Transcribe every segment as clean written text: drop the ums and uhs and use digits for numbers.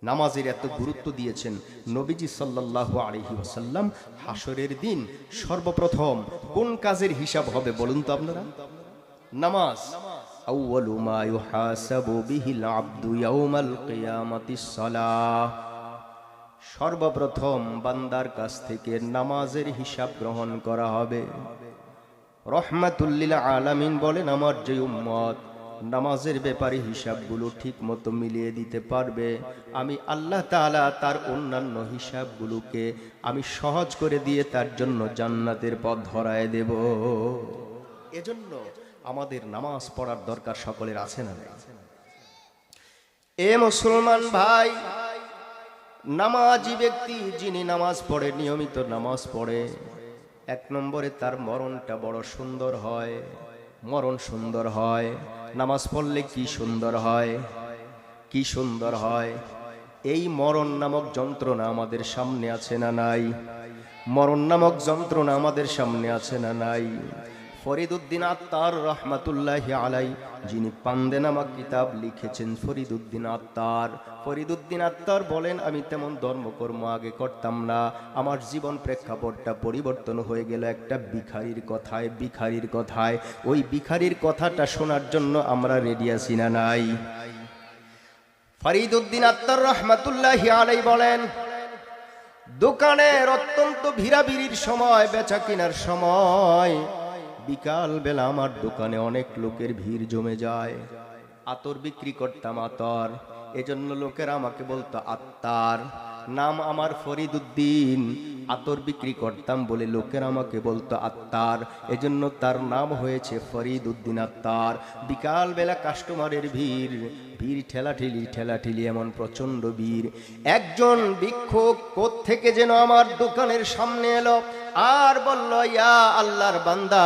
নামাজের এত গুরুত্ব দিয়েছেন নবীজি সাল্লাল্লাহু আলাইহি ওয়াসাল্লাম। হাসরের দিন সর্বপ্রথম কোন কাজের হিসাব হবে বলুন তো আপনারা? নামাজ। আউয়ালু মা ইউহাসাবু বিহিল আবদু ইয়াউমাল কিয়ামাতিস সালাহ। সর্বপ্রথম বান্দার কাছ থেকে নামাজের হিসাব গ্রহণ করা হবে। রহমাতুল লিল আলামিন বলেন, আমার যে উম্মত নামাজের ব্যাপারে হিসাবগুলো ঠিক মতো মিলিয়ে দিতে পারবে, আমি আল্লাহ তাআলা তার অন্যান্য হিসাবগুলোকে আমি সহজ করে দিয়ে তার জন্য জান্নাতের পথ ধরায় দেব। এজন্য আমাদের নামাজ পড়ার দরকার সকলের আছে না নাই? এ মুসলমান ভাই, নামাজি ব্যক্তি যিনি নামাজ পড়ে, নিয়মিত নামাজ পড়ে, এক নম্বরে তার মরণটা বড় সুন্দর হয়। মরণ সুন্দর হয়। নামাজ পড়লে কি সুন্দর হয়, কি সুন্দর হয়। এই মরণ নামক যন্ত্রণা আমাদের সামনে আছে না নাই? মরণ নামক যন্ত্রণা আমাদের সামনে আছে না নাই? ফরিদউদ্দিন আত্তার রহমাতুল্লাহি আলাই, যিনি পান্দে নামক কিতাব লিখেছেন, ফরিদউদ্দিন আত্তার। ফরিদউদ্দিন আত্তার বলেন, আমি তেমন ধর্মকর্ম আগে করতাম না, আমার জীবন প্রেক্ষাপটটা পরিবর্তন হয়ে গেল একটা ভিখারির কথায়। ভিখারির কথায়, ওই ভিখারির কথাটা শোনার জন্য আমরা রেডি আছি না নাই? ফরিদউদ্দিন আত্তার রহমাতুল্লাহি আলাই বলেন, দোকানের অত্যন্ত ভিড়াভিড়ির সময়, বেচা কেনার সময়, বিকাল বেলা আমার দোকানে অনেক লোকের ভিড় জমে যায়। আতর বিক্রি করতাম, আতর। এজন্য লোকেরা আমাকে বলতো আত্তার। নাম আমার ফরিদউদ্দিন, আতর বিক্রি করতাম বলে লোকেরা আমাকে বলতো আত্তার, এজন্য তার নাম হয়েছে ফরিদউদ্দিন আত্তার। বিকাল বেলা কাস্টমারের ভিড়, ভিড় ঠেলাঠেলি ঠেলাঠেলি, এমন প্রচন্ড ভিড়। একজন ভিক্ষুক কোত্থেকে যেন আমার দোকানের সামনে এলো আর বলল, ইয়া আল্লাহর বান্দা,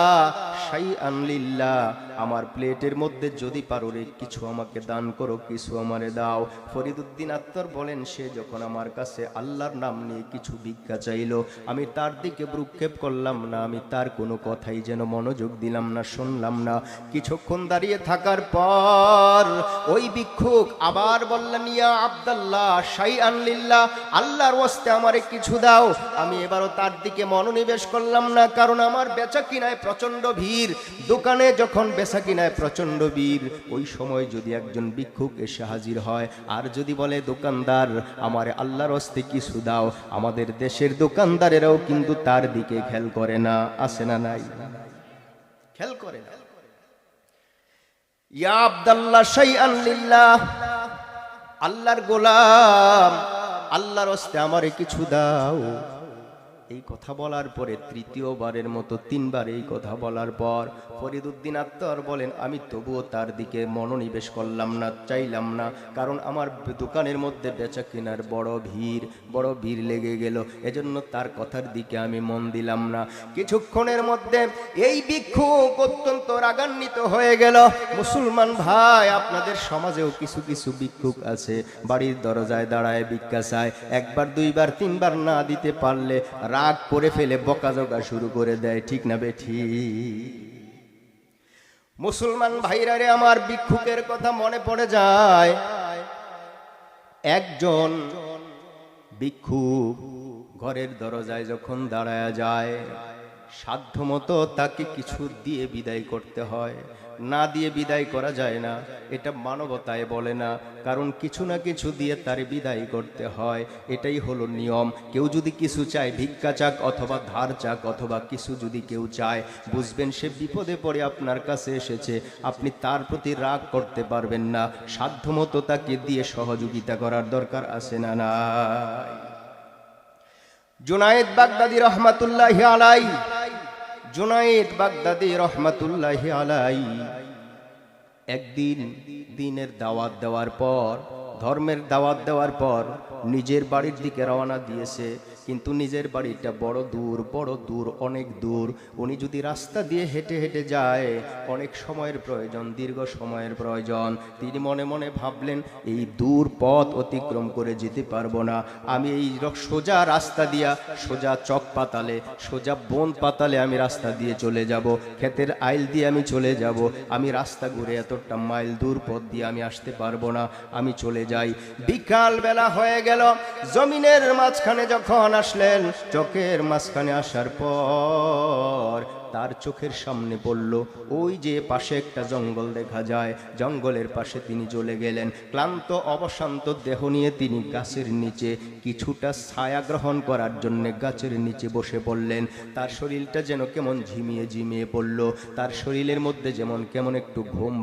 শাইআন লিল্লাহ, আমার প্লেটের মধ্যে যদি পারো রে কিছু আমাকে দান করো, কিছু আমারে দাও। ফরিদউদ্দিন আত্তার বলেন, সে যখন আমার কাছে আল্লাহর নাম নিয়ে কিছু ভিক্ষা চাইলো, আমি তার দিকে ভ্রুক্ষেপ করলাম না, আমি তার কোনো কথাই যেন মনোযোগ দিলাম না, শুনলাম না। কিছুক্ষণ দাঁড়িয়ে থাকার পর ওই ভিক্ষুক আবার বললেন, ইয়া আব্দুল্লাহ, শাইআন লিল্লাহ, আল্লাহর ওয়াস্তে আমারে কিছু দাও। আমি এবারও তার দিকে মনোনিবেশ করলাম না, কারণ আমার বেচা কিনায় প্রচন্ড ভিড়। দোকানে যখন বেচা কিনায় প্রচন্ড ভিড়, ওই সময় যদি একজন ভিক্ষুক এসে হাজির হয় আর যদি বলে, দোকানদার, আমারে আল্লাহর ওয়াস্তে কিছু দাও, আমাদের দেশের দোকানদারেরাও কিন্তু তার দিকে খেয়াল করে না, আছে না নাই? খেয়াল করে না। ইয়া আব্দুল্লাহ, শাইআন লিল্লাহ, আল্লাহর গোলাম, আল্লাহর ওয়াস্তে আমারে কিছু দাও। এই কথা বলার পরে তৃতীয়বারের মতো, তিনবার এই কথা বলার পর ফরিদউদ্দিন আত্তার বলেন, আমি তবুও তার দিকে মনোনিবেশ করলাম না, চাইলাম না, কারণ আমার দোকানের মধ্যে বেচা কেনার বড় ভিড় লেগে গেল, এজন্য তার কথার দিকে আমি মন দিলাম না। কিছুক্ষণের মধ্যে এই ভিক্ষুক অত্যন্ত রাগান্বিত হয়ে গেল। মুসলমান ভাই, আপনাদের সমাজেও কিছু কিছু ভিক্ষুক আছে, বাড়ির দরজায় দাঁড়ায় ভিক্ষা চায়, একবার দুইবার তিনবার না দিতে পারলে রাগ করে ফেলে বকাঝকা শুরু করে দেয়, ঠিক না বেঠি? মুসলমান ভাইরা রে, আমার ভিক্ষুকের কথা মনে পড়ে যায়। একজন ভিক্ষুক ঘরের দরজায় যখন দাঁড়ায় যায়, সাধ্যমতো তাকে কিছু দিয়ে বিদায় করতে হয়, না দিয়ে বিদায় করা যায় না, এটা মানবতায় বলে না, কারণ কিছু না কিছু দিয়ে তার বিদায় করতে হয়, এটাই হলো নিয়ম। কেউ যদি কিছু চায়, ভিক্ষা চাক অথবা ধার চাক অথবা কিছু যদি কেউ চায়, বুঝবেন সে বিপদে পড়ে আপনার কাছে এসেছে, আপনি তার প্রতি রাগ করতে পারবেন না, সাধ্যমতো তাকে দিয়ে সহযোগিতা করার দরকার আছে না নাই? জুনায়েদ বাগদাদী রহমাতুল্লাহি আলাইহি, জুনায়েদ বাগদাদী রহমাতুল্লাহি আলাইহি একদিন দ্বীনের দাওয়াত দেওয়ার পর, ধর্মের দাওয়াত দেওয়ার পর নিজের বাড়ির দিকে রওনা দিয়েছে। কিন্তু নিজের বাড়িটা বড় দূর, অনেক দূর। উনি যদি রাস্তা দিয়ে হেঁটে হেঁটে যায়, অনেক সময়ের প্রয়োজন, দীর্ঘ সময়ের প্রয়োজন। তিনি মনে মনে ভাবলেন, এই দূর পথ অতিক্রম করে যেতে পারবো না, আমি এই সোজা রাস্তা দিয়া, সোজা চক পাতালে, সোজা বন পাতালে আমি রাস্তা দিয়ে চলে যাব, ক্ষেতের আইল দিয়ে আমি চলে যাব। আমি রাস্তা ঘুরে এতটা মাইল দূর পথ দিয়ে আমি আসতে পারবো না, আমি চলে যাই। বিকাল বেলা হয়ে গেল। জমিনের মাঝখানে যখন আসলেন, চকের মাঝখানে আসার পর তার চোখের সামনে পড়ল ওই যে পাশে একটা জঙ্গল দেখা যায়, জঙ্গলের পাশে তিনি চলে গেলেন। ক্লান্ত অবশান্ত দেহ নিয়ে তিনি গাছের নিচে কিছুটা ছায়া গ্রহণ করার জন্য গাছের নিচে বসে পড়লেন। তার শরীরটা যেন কেমন ঝিমিয়ে ঝিমিয়ে পড়ল, তার শরীরের মধ্যে যেমন কেমন একটু ঘুম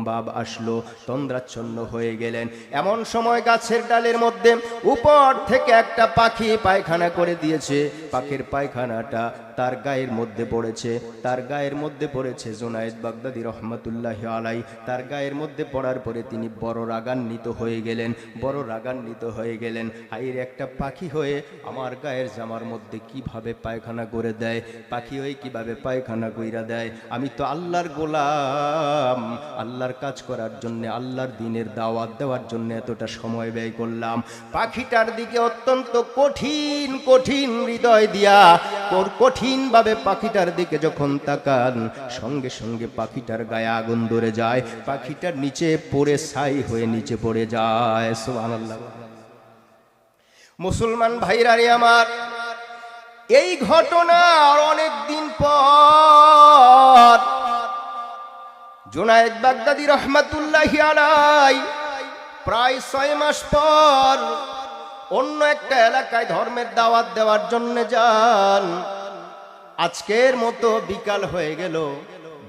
ভাব আসলো, তন্দ্রাচ্ছন্ন হয়ে গেলেন। এমন সময় গাছের ডালের মধ্যে উপর থেকে একটা পাখি পায়খানা করে দিয়েছে। পাখির পায়খানাটা তার গায়ের মধ্যে পড়েছে, তার গায়ের মধ্যে পড়েছে জুনায়েদ বাগদাদী রহমাতুল্লাহি আলাই। তার গায়ের মধ্যে পড়ার পরে তিনি বড় রাগান্বিত হয়ে গেলেন, বড় রাগান্বিত হয়ে গেলেন। হাইর একটা পাখি হয়ে আমার গায়ের জামার মধ্যে কিভাবে পায়খানা করে দেয়, পাখি হয়ে কিভাবে পায়খানা কইরা দেয়। আমি তো আল্লাহর গোলাম, আল্লাহর কাজ করার জন্য, আল্লাহর দ্বীনের দাওয়াত দেওয়ার জন্য এতটা সময় ব্যয় করলাম। পাখিটার দিকে অত্যন্ত কঠিন কঠিন হৃদয় দিয়া, কঠিন ভাবে পাখিটার দিকে যখন তাকান, সঙ্গে সঙ্গে পাখিটার গায়ে আগুন ধরে যায়, পাখিটার নিচে পড়ে ছাই হয়ে নিচে পড়ে যায়। সুবহানাল্লাহ। মুসলমান ভাইরা রে আমার, এই ঘটনা অনেক দিন পর জুনায়েদ বাগদাদী রহমাতুল্লাহি আলাই প্রায় 6 মাস পর অন্য একটা এলাকায় ধর্মের দাওয়াত দেওয়ার জন্য যান। আজকের মতো বিকাল হয়ে গেল,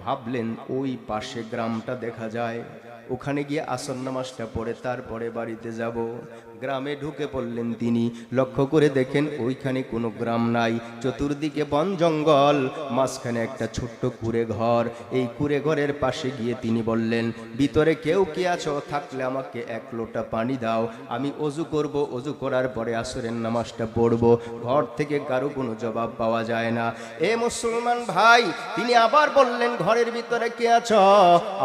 ভাবলেন ওই পাশে গ্রামটা দেখা যায়, ওখানে গিয়ে আসর নামাজটা পড়ে তারপরে বাড়িতে যাব। গ্রামে ঢুকে পড়লেন তিনি, লক্ষ্য করে দেখেন ওইখানে কোনো গ্রাম নাই, চতুর্দিকে বন জঙ্গল, মাঝখানে একটা ছোট্ট কুঁড়ে ঘর। এই কুঁড়ে ঘরের পাশে গিয়ে তিনি বললেন, ভিতরে কেউ কি আছো? থাকলে আমাকে 1 লোটা পানি দাও, আমি অজু করব, অজু করার পরে আসরের নামাজটা পড়ব। ঘর থেকে কারো কোনো জবাব পাওয়া যায় না। এ মুসলমান ভাই, তিনি আবার বললেন, ঘরের ভিতরে কে আছো?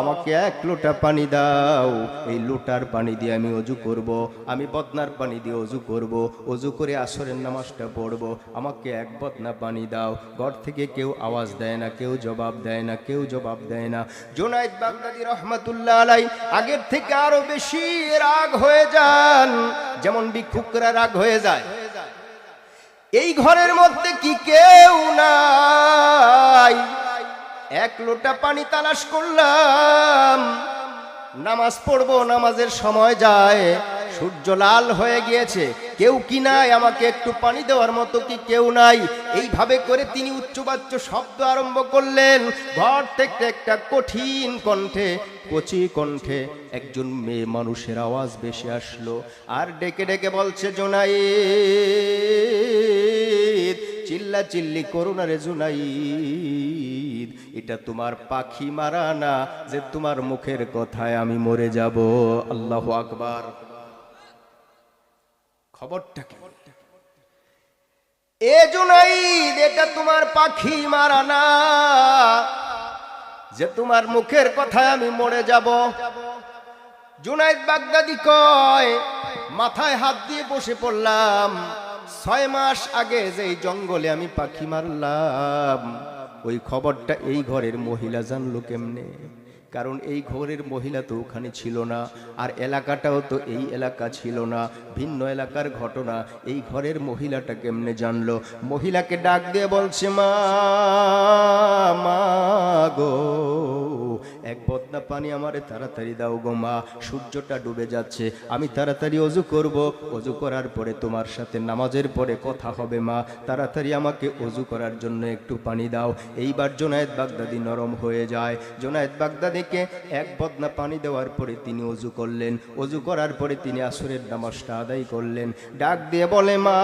আমাকে 1 লোটা পানি দাও, এই লোটার পানি দিয়ে আমি অজু করব, আমি বদনার পানি দিয়ে অজু করব, অজু করে আসরের নামাজটা পড়ব, আমাকে 1 বদনা পানি দাও। ঘর থেকে কেউ আওয়াজ দেয় না, কেউ জবাব দেয় না, কেউ জবাব দেয় না। জুনায়েদ বাগদাদী রহমাতুল্লাহ আলাই আগের থেকে আরো বেশি রাগ হয়ে যান, যেমন ভিক্ষুকরা রাগ হয়ে যায়। এই ঘরের মধ্যে কি কেউ নাই? 1 লোটা পানি তালাশ করলাম, নামাজ পড়বো, নামাজের সময় যায়, সূর্য লাল হয়ে গিয়েছে, কেউ কি নাই? আমাকে একটু পানি দেওয়ার মতো কি কেউ নাই? এইভাবে করে তিনি উচ্চবাচ্য শব্দ আরম্ভ করলেন। ঘর থেকে একটা কঠিন কণ্ঠে, কচি কণ্ঠে একজন মেয়ে মানুষের আওয়াজ বেশি আসলো, আর ডেকে ডেকে বলছে, জুনায়েদ, চিল্লা চিল্লি করো না রে জুনায়েদ, এটা তোমার পাখি মারা না যে তোমার মুখের কথায় আমি মরে যাব। আল্লাহু আকবার। খবরটা কি? এ জুনায়েদ, এটা তোমার পাখি মারা না যে তোমার মুখের কথায় আমি মরে যাব। জুনায়েদ বাগদাদী কয়, মাথায় হাত দিয়ে বসে পড়লাম। 6 মাস আগে যেই জঙ্গলে আমি পাখি মারলাম, ওই খবরটা এই ঘরের মহিলা জানলো কেমনে? কারণ এই ঘরের মহিলা তো ওখানে ছিল না, আর এলাকাটাও তো এই এলাকা ছিল না, ভিন্ন এলাকার ঘটনা। এই ঘরের মহিলাটা কেমনে জানলো? মহিলাকে ডাক দিয়ে বলছে, মা গো, 1 বদনা পানি আমারে তাড়াতাড়ি দাও গো মা, সূর্যটা ডুবে যাচ্ছে, আমি তাড়াতাড়ি অজু করব, অজু করার পরে তোমার সাথে নামাজের পরে কথা হবে মা, তাড়াতাড়ি আমাকে অজু করার জন্য একটু পানি দাও। এইবার জুনায়েদ বাগদাদী নরম হয়ে যায়। জুনায়েদ বাগদাদীকে 1 বদনা পানি দেওয়ার পরে তিনি অজু করলেন, অজু করার পরে তিনি আসরের নামাজটা আদায় করলেন। ডাক দিয়ে বলে, মা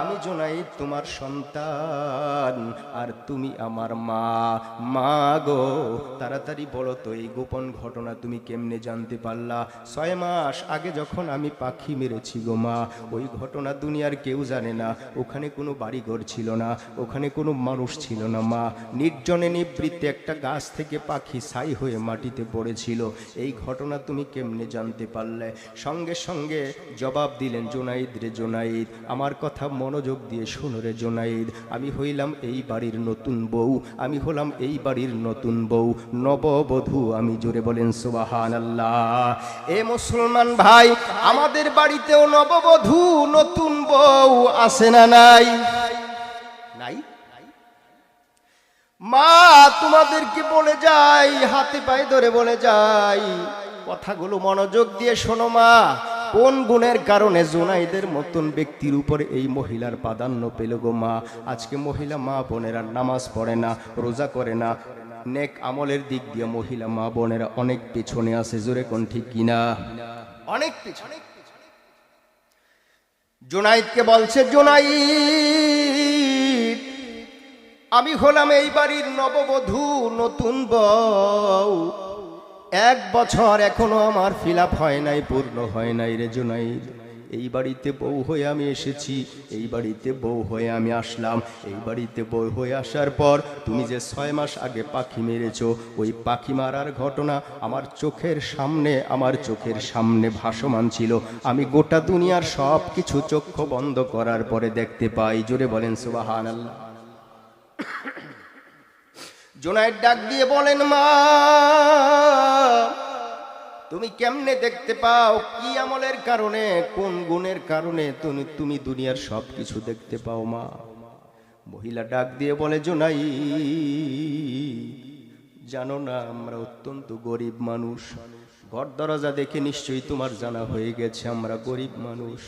আমি জুনাইদ তোমার সন্তান আর তুমি আমার মা। মা গো তাড়াতাড়ি বলো তো এই গোপন ঘটনা তুমি কেমনে জানতে পারলা? 6 মাস আগে যখন আমি পাখি মেরেছি গো মা, ওই ঘটনা দুনিয়ার কেউ জানে না। ওখানে কোনো বাড়িঘর ছিল না, ওখানে কোনো মানুষ ছিল না মা। নির্জনে নিবৃত্তে একটা গাছ থেকে পাখি ছাই হয়ে মাটিতে পড়েছিল। এই ঘটনা তুমি কেমনে জানতে পারলে? সঙ্গে সঙ্গে জবাব দিলেন, জুনাইদ রে জুনাইদ, আমার কথা মনোযোগ দিয়ে শোনো রে জুনাইদ, আমি হইলাম এই বাড়ির নতুন বউ, আমি হলাম এই বাড়ির নতুন বউ, নববধূ। আমি জোরে বলেন সুবহানাল্লাহ। এ মুসলমান ভাই, আমাদের বাড়িতেও নববধূ নতুন বউ আছে না নাই? নাই? মা তোমাদেরকে বলে যাই, হাতে পায়ে ধরে বলে যাই, কথাগুলো মনোযোগ দিয়ে শোনো মা। কোন গুণের কারণে জুনাইদের মতন ব্যক্তির উপরে এই মহিলার প্রাধান্য পেল গো মা? আজকে মহিলা মা বোনেরা নামাজ পড়ে না, রোজা করে না, নেক আমলের দিক দিয়ে মহিলা মা বোনেরা অনেক পেছনে আছে। জোরে কোন ঠিক কিনা? অনেক পেছনে। জুনাইদকে বলছে, জুনাইদ আমি হলাম এই বাড়ির নববধূ নতুন বউ, 1 বছর এখনো আমার ফিলাপ হয় নাই, পূর্ণ হয় নাই রে জুনাইদ। এই বাড়িতে বউ হয়ে আমি এসেছি, এই বাড়িতে বউ হয়ে আমি আসলাম। এই বাড়িতে বউ হয়ে আসার পর তুমি যে 6 মাস আগে পাখি মেরেছো, ওই পাখি মারার ঘটনা আমার চোখের সামনে ভাসমান ছিল। আমি গোটা দুনিয়ার সব কিছু চক্ষু বন্ধ করার পরে দেখতে পাই। জোরে বলেন সুবহানাল্লাহ। জুনাইদ ডাক দিয়ে বলেন, মা তুমি কেমনে দেখতে পাও? কি আমলের কারণে, কোন গুণের কারণে তুমি দুনিয়ার সব কিছু দেখতে পাও মা? মহিলা ডাক দিয়ে বলে, জুনাইদ জানো না আমরা অত্যন্ত গরিব মানুষ। ঘর দরজা দেখে নিশ্চয়ই তোমার জানা হয়ে গেছে আমরা গরিব মানুষ।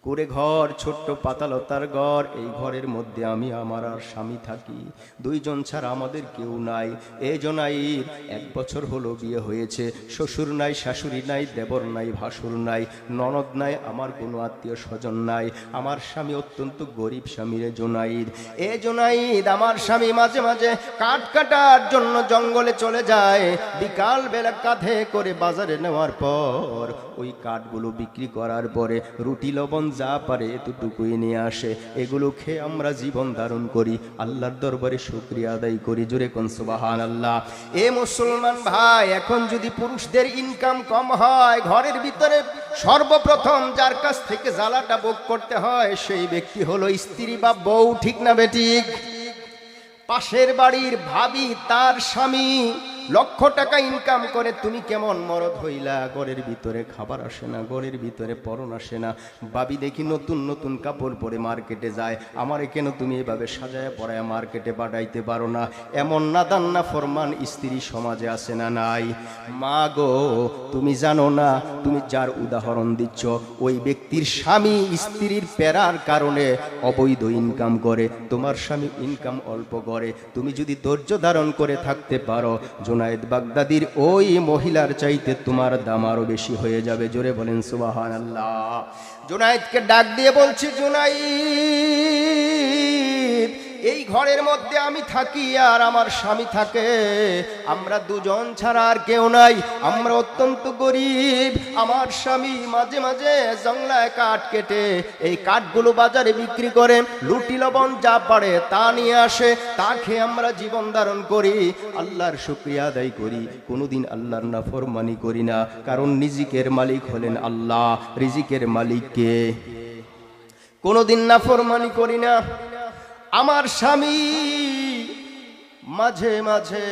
কুড়ে ঘর, ছোট্ট পাতালতার ঘর, এই ঘরের মধ্যে আমি আমার আর স্বামী থাকি, 2 জন ছাড়া আমাদের কেউ নাই। এই জনাইদ 1 বছর হলো বিয়ে হয়েছে, শ্বশুর নাই, শাশুড়ি নাই, দেবর নাই, ভাসুর নাই, ননদ নাই, আমার কোনো আত্মীয় স্বজন নাই। আমার স্বামী অত্যন্ত গরিব স্বামী রে জুনাইদ। এ জুনাইদ আমার স্বামী মাঝে মাঝে কাঠ কাটার জন্য জঙ্গলে চলে যায়, বিকাল বেলা কাঁধে করে বাজারে নেওয়ার পর ওই কাঠগুলো বিক্রি করার পরে রুটি লবণ যা পারে এতটুকুই নিয়ে আসে। এগুলো খেয়ে আমরা জীবন ধারণ করি, আল্লাহর দরবারে শুকরিয়া আদায় করি। জোরে কোন সুবহানাল্লাহ। এ মুসলমান ভাই, এখন যদি পুরুষদের ইনকাম কম হয়, ঘরের ভিতরে সর্বপ্রথম যার কাছ থেকে জ্বালাটা ভোগ করতে হয় সেই ব্যক্তি হলো স্ত্রী বা বউ। ঠিক না বেঠিক? পাশের বাড়ির ভাবি, তার স্বামী লক্ষ টাকা ইনকাম করে, তুমি কেমন মরদ হইলা? ঘরের ভিতরে খাবার আসে না, ঘরের ভিতরে পরন আসে না। ভাবি দেখি নতুন নতুন কাপড় পরে মার্কেটে যায়, আমারে কেন তুমি এভাবে সাজায় পরায় মার্কেটে পাঠাইতে পারো না? এমন নাদান না ফরমান স্ত্রী সমাজে আছে না নাই? মা গো তুমি জানো না, তুমি যার উদাহরণ দিচ্ছ ওই ব্যক্তির স্বামী স্ত্রীর প্যারার কারণে অবৈধ ইনকাম করে, তোমার স্বামী ইনকাম অল্প করে। তুমি যদি ধৈর্য ধারণ করে থাকতে পারো, জুনাইদ বাগদাদির ওই মহিলার চাইতে তোমার দাম আরো বেশি হয়ে যাবে। জোরে বলেন সুবহানাল্লাহ। জুনাইদকে ডাক দিয়ে বলছি, জুনাইদ এই ঘরের মধ্যে আমি থাকি আর আমার স্বামী থাকে, আমরা 2 জন ছাড়া আর কেউ নাই, আমরা অত্যন্ত গরিব। আমার স্বামী মাঝে মাঝে জঙ্গলায় কাঠ কেটে এই কাঠগুলো বাজারে বিক্রি করে, লুটি লবণ যা পারে তা নিয়ে আসে, তা খেয়ে আমরা জীবন ধারণ করি, আল্লাহর শুকরিয়া আদায় করি। কোনোদিন আল্লাহর নাফরমানি করি না, কারণ রিজিকের মালিক হলেন আল্লাহ। রিজিকের মালিক কে? কোনোদিন নাফরমানি করি না। আমার স্বামী মাঝে মাঝে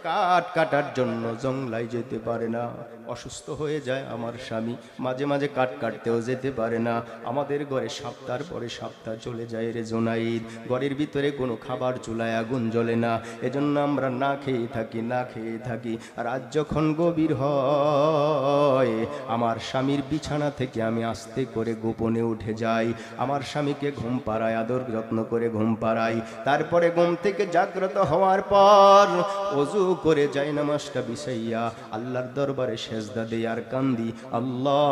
কাঠ কাটার জন্য জঙ্গলায় যেতে পারে না, অসুস্থ হয়ে যায় আমার স্বামী, মাঝে মাঝে কাঠ কাটতেও যেতে পারে না। আমাদের ঘরে সপ্তাহ পরে সপ্তাহ চলে যায় রে জুনাইদ, ঘরের ভিতরে কোনো খাবার চুলায় আগুন জ্বলে না, এজন্য আমরা না খেয়ে থাকি। রাত যখন গভীর হয়, আমার স্বামীর বিছানা থেকে আমি আস্তে করে গোপনে উঠে যাই, আমার স্বামীকে ঘুম পাড়াই, আদর যত্ন করে ঘুম পাড়াই। তারপরে ঘুম থেকে জাগ্রত হওয়ার পর অজু করে যায় নামাজটা বিছাইয়া আল্লাহর দরবারে সেজদা দেই আর কান্দি, আল্লাহ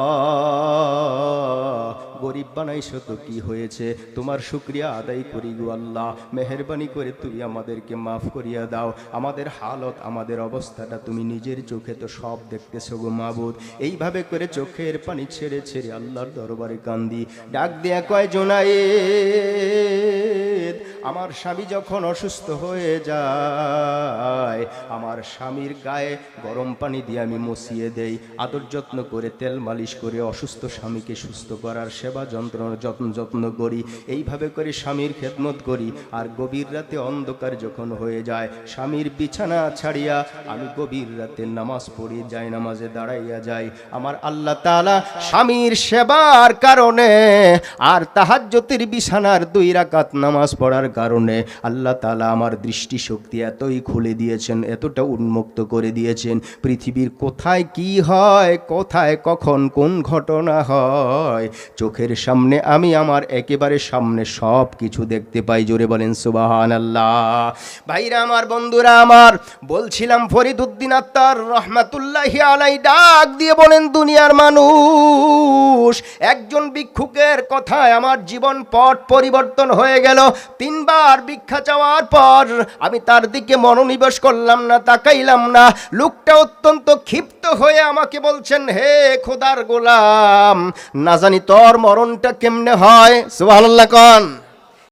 গরিব বানাইছো তো কি হয়েছে, তোমার শুকরিয়া আদায় করি গো আল্লাহ, মেহেরবানি করে তুমি আমাদেরকে মাফ করিয়া দাও, আমাদের হালত আমাদের অবস্থাটা তুমি নিজের চোখে তো সব দেখতেছো গো মাবুদ। এইভাবে করে চোখের পানি ছেড়ে ছেড়ে আল্লাহর দরবারে কান্দি। ডাক দেয়া কয়, জোনায়েদ আমার স্বামী যখন অসুস্থ হয়ে যায় আমার স্বামীর গায়ে গরম পানি দিয়ে আমি মুছিয়ে দেই, আদর যত্ন করে তেল মালিশ করে অসুস্থ স্বামীকে সুস্থ করার সেবা যত্ন করি। এইভাবে করে স্বামীর খেদমত করি। আর গভীর রাতে অন্ধকার যখন হয়ে যায় স্বামীর বিছানা ছাড়িয়া আমি গভীর রাতে নামাজ পড়ি, যাই নামাজে দাঁড়াইয়া যাই। আমার আল্লাহ তাআলা স্বামীর সেবার কারণে আর তাহাজ্জুদের বিছানার 2 রাকাত নামাজ পড়ার কারণে আল্লাহ তাআলা আমার দৃষ্টিশক্তি এতই খুলে দিয়েছেন, এতটা উন্মুক্ত করে দিয়েছেন, পৃথিবীর কোথায় কি হয়, কোথায় কখন কোন ঘটনা হয় চোখের সামনে আমি আমার একেবারে সামনে সব কিছু দেখতে পাই। জোরে বলেন সুবহানাল্লাহ। ভাইরা আমার, বন্ধুরা আমার, বলছিলাম ফরিদউদ্দিন আত্তার রহমাতুল্লাহি আলাইহি ডাক দিয়ে বলেন, দুনিয়ার মানুষ একজন ভিক্ষুকের কথায় আমার জীবন পথ পরিবর্তন হয়ে গেল। 3 বার ভিক্ষা চাওয়ার পর আমি তার দিকে মনোনিবেশ করলাম না, তাকাইলাম না। লোকটা অত্যন্ত ক্ষিপ্ত হয়ে আমাকে বলছেন, হে খোদার গোলাম, না জানি তোর মরণটা কেমনে হয়। সুবহানাল্লাহ কোন।